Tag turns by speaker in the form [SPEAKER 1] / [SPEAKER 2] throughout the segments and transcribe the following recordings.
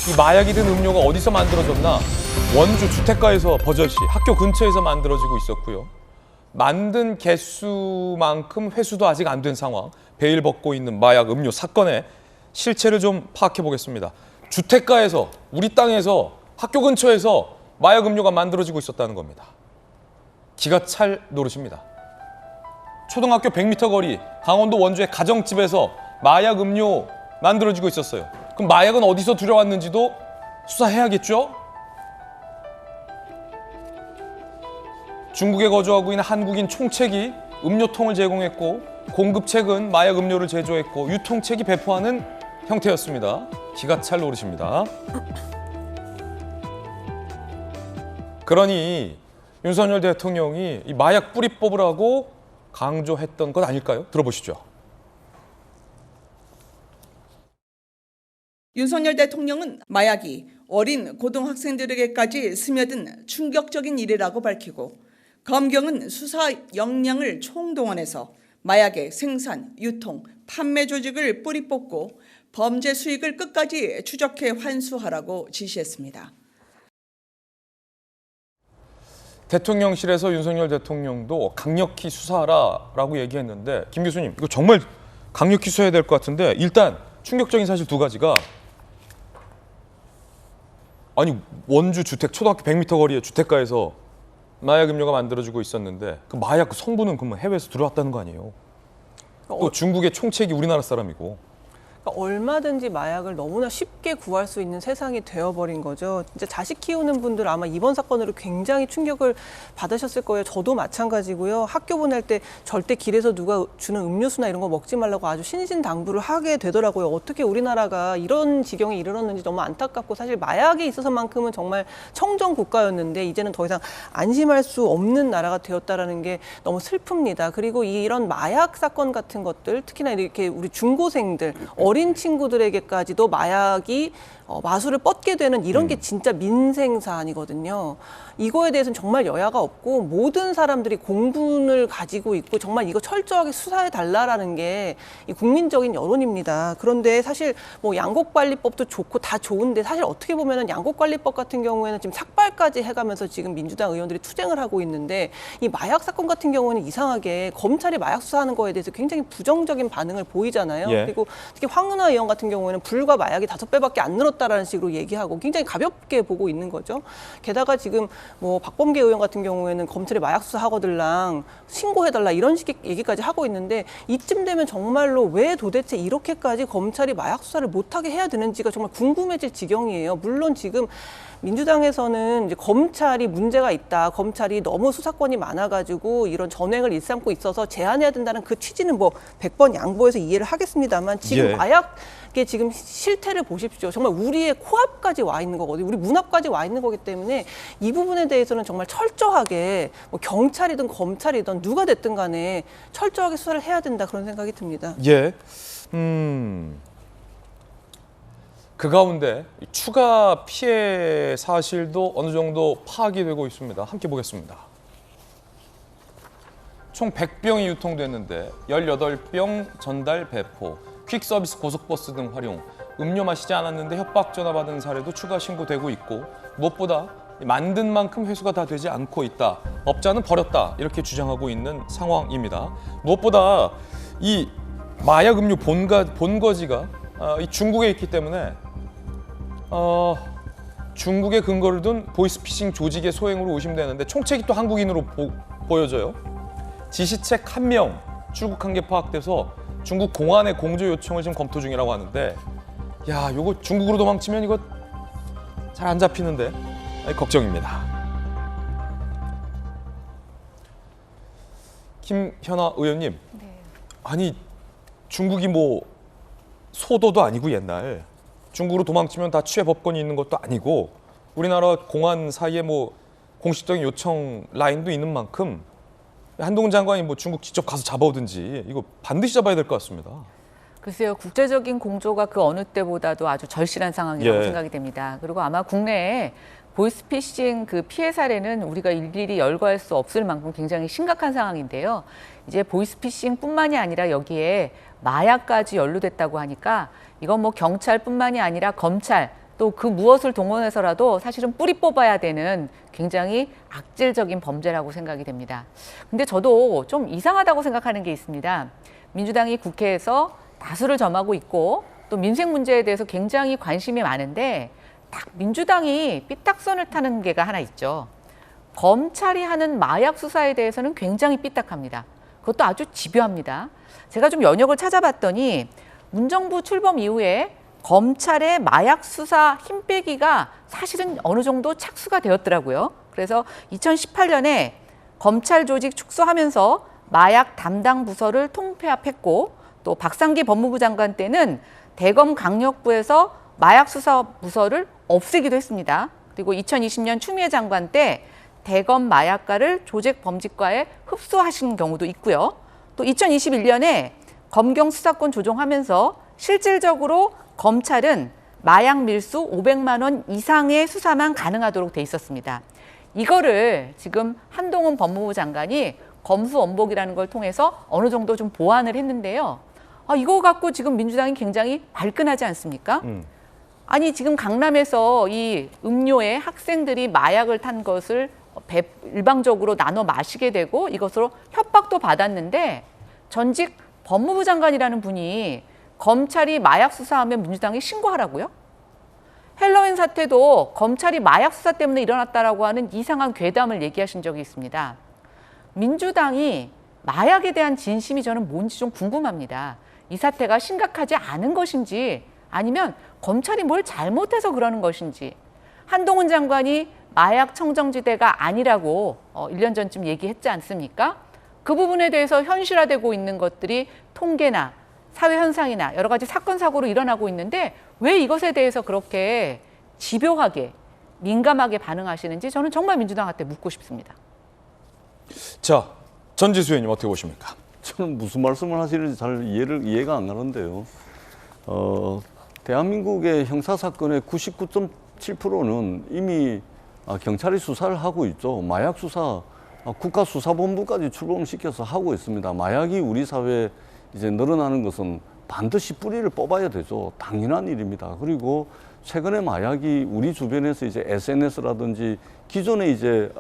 [SPEAKER 1] 이 마약이 든 음료가 어디서 만들어졌나? 원주 주택가에서 버젓이 학교 근처에서 만들어지고 있었고요. 만든 개수만큼 회수도 아직 안 된 상황. 베일 벗고 있는 마약 음료 사건의 실체를 좀 파악해 보겠습니다. 주택가에서, 우리 땅에서, 학교 근처에서 마약 음료가 만들어지고 있었다는 겁니다. 기가 찰 노릇입니다. 초등학교 100m 거리 강원도 원주의 가정집에서 마약 음료 만들어지고 있었어요. 그럼 마약은 어디서 들여왔는지도 수사해야겠죠? 중국에 거주하고 있는 한국인 총책이 음료통을 제공했고 공급책은 마약 음료를 제조했고 유통책이 배포하는 형태였습니다. 기가 찰 노릇입니다. 그러니 윤석열 대통령이 이 마약 뿌리 뽑으라고 강조했던 것 아닐까요? 들어보시죠.
[SPEAKER 2] 윤석열 대통령은 마약이 어린 고등학생들에게까지 스며든 충격적인 일이라고 밝히고 검경은 수사 역량을 총동원해서 마약의 생산, 유통, 판매 조직을 뿌리 뽑고 범죄 수익을 끝까지 추적해 환수하라고 지시했습니다.
[SPEAKER 1] 대통령실에서 윤석열 대통령도 강력히 수사하라라고 얘기했는데 김 교수님 이거 정말 강력히 수사해야 될 것 같은데 일단 충격적인 사실 두 가지가 아니 원주 주택 초등학교 100m 거리의 주택가에서 마약 음료가 만들어지고 있었는데 그 마약 성분은 그러면 해외에서 들어왔다는 거 아니에요? 또 중국의 총책이 우리나라 사람이고.
[SPEAKER 3] 그러니까 얼마든지 마약을 너무나 쉽게 구할 수 있는 세상이 되어버린 거죠. 진짜 자식 키우는 분들 아마 이번 사건으로 굉장히 충격을 받으셨을 거예요. 저도 마찬가지고요. 학교 보낼 때 절대 길에서 누가 주는 음료수나 이런 거 먹지 말라고 아주 신신당부를 하게 되더라고요. 어떻게 우리나라가 이런 지경에 이르렀는지 너무 안타깝고 사실 마약에 있어서만큼은 정말 청정 국가였는데 이제는 더 이상 안심할 수 없는 나라가 되었다라는 게 너무 슬픕니다. 그리고 이런 마약 사건 같은 것들 특히나 이렇게 우리 중고생들 어린 친구들에게까지도 마약이 마술을 뻗게 되는 이런 게 진짜 민생 사안이거든요. 이거에 대해서는 정말 여야가 없고 모든 사람들이 공분을 가지고 있고 정말 이거 철저하게 수사해 달라라는 게 이 국민적인 여론입니다. 그런데 사실 뭐 양곡관리법도 좋고 다 좋은데 사실 어떻게 보면은 양곡관리법 같은 경우에는 지금 삭발까지 해가면서 지금 민주당 의원들이 투쟁을 하고 있는데 이 마약 사건 같은 경우는 이상하게 검찰이 마약 수사하는 거에 대해서 굉장히 부정적인 반응을 보이잖아요.
[SPEAKER 1] 예.
[SPEAKER 3] 그리고 특히 황운하 의원 같은 경우에는 불과 마약이 5배밖에 안 늘었다라는 식으로 얘기하고 굉장히 가볍게 보고 있는 거죠. 게다가 지금 뭐 박범계 의원 같은 경우에는 검찰이 마약 수사하거들랑 신고해달라 이런 식의 얘기까지 하고 있는데 이쯤 되면 정말로 왜 도대체 이렇게까지 검찰이 마약 수사를 못하게 해야 되는지가 정말 궁금해질 지경이에요. 물론 지금 민주당에서는 이제 검찰이 문제가 있다. 검찰이 너무 수사권이 많아가지고 이런 전횡을 일삼고 있어서 제한해야 된다는 그 취지는 뭐 100번 양보해서 이해를 하겠습니다만 지금
[SPEAKER 1] 예.
[SPEAKER 3] 마약의 지금 실태를 보십시오. 정말 우리의 코앞까지 와 있는 거거든요. 우리 문 앞까지 와 있는 거기 때문에 이 부분에 대해서는 정말 철저하게 뭐 경찰이든 검찰이든 누가 됐든 간에 철저하게 수사를 해야 된다 그런 생각이 듭니다.
[SPEAKER 1] 예. 그 가운데 추가 피해 사실도 어느 정도 파악이 되고 있습니다. 함께 보겠습니다. 총 100병이 유통됐는데 18병 전달 배포, 퀵서비스 고속버스 등 활용, 음료 마시지 않았는데 협박 전화 받은 사례도 추가 신고되고 있고 무엇보다 만든 만큼 회수가 다 되지 않고 있다. 업자는 버렸다. 이렇게 주장하고 있는 상황입니다. 무엇보다 이 마약 음료 본거지가 이 중국에 있기 때문에 중국에 근거를 둔 보이스피싱 조직의 소행으로 의심되는데 총책이 또 한국인으로 보여져요. 지시책 1명 출국한 게 파악돼서 중국 공안의 공조 요청을 지금 검토 중이라고 하는데 야, 요거 중국으로 도망치면 이거 잘 안 잡히는데 걱정입니다. 김현아 의원님, 아니 중국이 뭐 소도도 아니고 옛날 중국으로 도망치면 다 취해 법권이 있는 것도 아니고 우리나라 공안 사이에 뭐 공식적인 요청 라인도 있는 만큼 한동훈 장관이 뭐 중국 직접 가서 잡아오든지 이거 반드시 잡아야 될 것 같습니다.
[SPEAKER 4] 글쎄요, 국제적인 공조가 그 어느 때보다도 아주 절실한 상황이라고
[SPEAKER 1] 예.
[SPEAKER 4] 생각이 됩니다. 그리고 아마 국내에 보이스피싱 그 피해 사례는 우리가 일일이 열거할 수 없을 만큼 굉장히 심각한 상황인데요. 이제 보이스피싱뿐만이 아니라 여기에 마약까지 연루됐다고 하니까 이건 뭐 경찰뿐만이 아니라 검찰, 또 그 무엇을 동원해서라도 사실은 뿌리 뽑아야 되는 굉장히 악질적인 범죄라고 생각이 됩니다. 근데 저도 좀 이상하다고 생각하는 게 있습니다. 민주당이 국회에서 다수를 점하고 있고 또 민생 문제에 대해서 굉장히 관심이 많은데 딱 민주당이 삐딱선을 타는 게가 하나 있죠. 검찰이 하는 마약 수사에 대해서는 굉장히 삐딱합니다. 그것도 아주 집요합니다. 제가 좀 연역을 찾아봤더니 문정부 출범 이후에 검찰의 마약 수사 힘 빼기가 사실은 어느 정도 착수가 되었더라고요. 그래서 2018년에 검찰 조직 축소하면서 마약 담당 부서를 통폐합했고 또 박상기 법무부 장관 때는 대검 강력부에서 마약 수사 부서를 없애기도 했습니다. 그리고 2020년 추미애 장관 때 대검 마약과를 조직범직과에 흡수하신 경우도 있고요. 또 2021년에 검경 수사권 조정하면서 실질적으로 검찰은 마약 밀수 500만 원 이상의 수사만 가능하도록 돼 있었습니다. 이거를 지금 한동훈 법무부 장관이 검수원복이라는 걸 통해서 어느 정도 좀 보완을 했는데요. 이거 갖고 지금 민주당이 굉장히 발끈하지 않습니까? 아니 지금 강남에서 이 음료에 학생들이 마약을 탄 것을 일방적으로 나눠 마시게 되고 이것으로 협박도 받았는데 전직 법무부 장관이라는 분이 검찰이 마약 수사하면 민주당이 신고하라고요? 헬로윈 사태도 검찰이 마약 수사 때문에 일어났다라고 하는 이상한 괴담을 얘기하신 적이 있습니다. 민주당이 마약에 대한 진심이 저는 뭔지 좀 궁금합니다. 이 사태가 심각하지 않은 것인지 아니면 검찰이 뭘 잘못해서 그러는 것인지 한동훈 장관이 마약 청정지대가 아니라고 1년 전쯤 얘기했지 않습니까? 그 부분에 대해서 현실화되고 있는 것들이 통계나 사회 현상이나 여러 가지 사건 사고로 일어나고 있는데 왜 이것에 대해서 그렇게 집요하게 민감하게 반응하시는지 저는 정말 민주당한테 묻고 싶습니다.
[SPEAKER 1] 자, 전지수 의원님 어떻게 보십니까?
[SPEAKER 5] 저는 무슨 말씀을 하시는지 잘 이해가 안 가는데요. 대한민국의 형사사건의 99.7%는 이미 경찰이 수사를 하고 있죠. 마약 수사, 국가수사본부까지 출범시켜서 하고 있습니다. 마약이 우리 사회에 이제 늘어나는 것은 반드시 뿌리를 뽑아야 되죠. 당연한 일입니다. 그리고 최근에 마약이 우리 주변에서 이제 SNS라든지 기존에 이제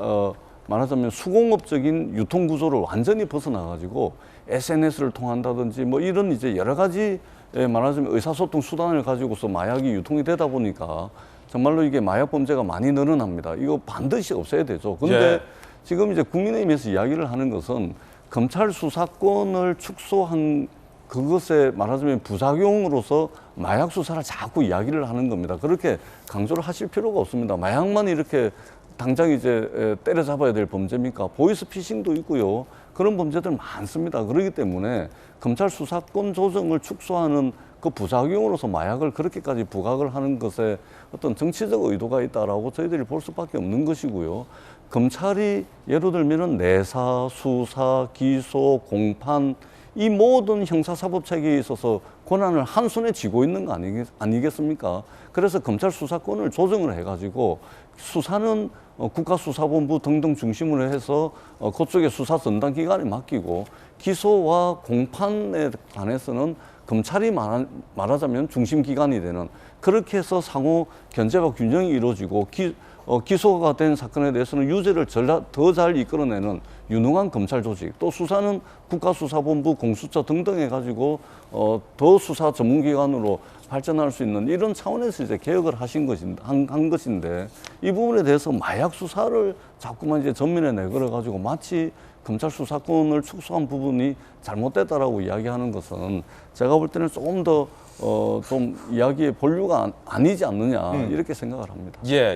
[SPEAKER 5] 말하자면 수공업적인 유통 구조를 완전히 벗어나가지고 SNS를 통한다든지 뭐 이런 이제 여러 가지 말하자면 의사소통 수단을 가지고서 마약이 유통이 되다 보니까 정말로 이게 마약 범죄가 많이 늘어납니다. 이거 반드시 없애야 되죠. 근데
[SPEAKER 1] 예.
[SPEAKER 5] 지금 이제 국민의힘에서 이야기를 하는 것은 검찰 수사권을 축소한 그것에 말하자면 부작용으로서 마약 수사를 자꾸 이야기를 하는 겁니다. 그렇게 강조를 하실 필요가 없습니다. 마약만 이렇게 당장 이제 때려잡아야 될 범죄입니까? 보이스피싱도 있고요. 그런 범죄들 많습니다. 그렇기 때문에 검찰 수사권 조정을 축소하는 그 부작용으로서 마약을 그렇게까지 부각을 하는 것에 어떤 정치적 의도가 있다라고 저희들이 볼 수밖에 없는 것이고요. 검찰이 예를 들면은 내사, 수사, 기소, 공판 이 모든 형사사법 체계에 있어서 권한을 한 손에 쥐고 있는 거 아니겠습니까? 그래서 검찰 수사권을 조정을 해가지고 수사는 국가수사본부 등등 중심으로 해서 그쪽에 수사 전담 기관에 맡기고 기소와 공판에 관해서는 검찰이 말하자면 중심 기관이 되는 그렇게 해서 상호 견제와 균형이 이루어지고 기소가 된 사건에 대해서는 유죄를 더 잘 이끌어내는 유능한 검찰 조직, 또 수사는 국가수사본부, 공수처 등등 해가지고 더 수사 전문기관으로 발전할 수 있는 이런 차원에서 이제 개혁을 한 것인데 이 부분에 대해서 마약 수사를 자꾸만 이제 전면에 내걸어가지고 마치 검찰 수사권을 축소한 부분이 잘못됐다라고 이야기하는 것은 제가 볼 때는 조금 더 좀 이야기의 본류가 아니지 않느냐 이렇게 생각을 합니다.
[SPEAKER 1] 예.